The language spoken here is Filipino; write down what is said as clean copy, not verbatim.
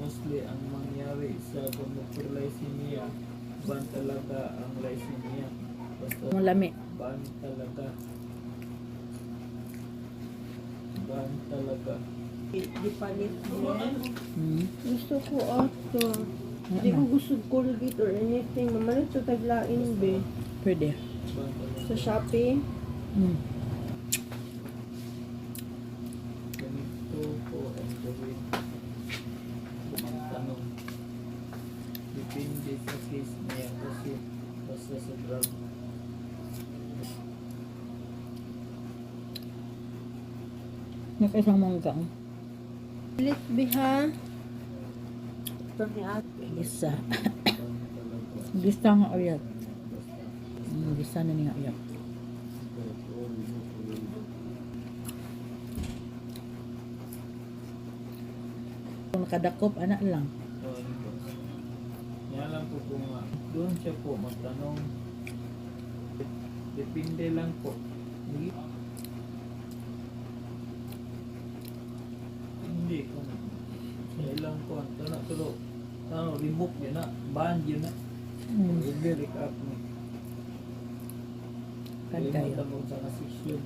mostly ang mangyari sa gonocrolysemia, ban talaga ang lysemia. Basta Malami. ban talaga. Ban talaga. Gipalit mo. Hmm. Gusto ko ato. Hindi ko gusto Colgate or anything. Mamalit sa taglain be. Pwede. Ban talaga. Sa Shopee. Hmm. Ganito po ang gawin. Ang tanong. Depende sa case niya kasi basta sa drug. Nakasang manggang. Palit be ha. Ito ni ate. Gisa. Ban talaga. Gisa nga uyab. Basta. Gisa na niya uyab. Kung nakadakop, anak lang. Yan lang po kung doon siya po magtanong. Depende lang po. Hindi kung sa ilang po. Tana tulo. Tano, remove yun na. Ban yun na. Hmm. Very up mo. Kan kayo. Kalimutan mo sa kasisyon.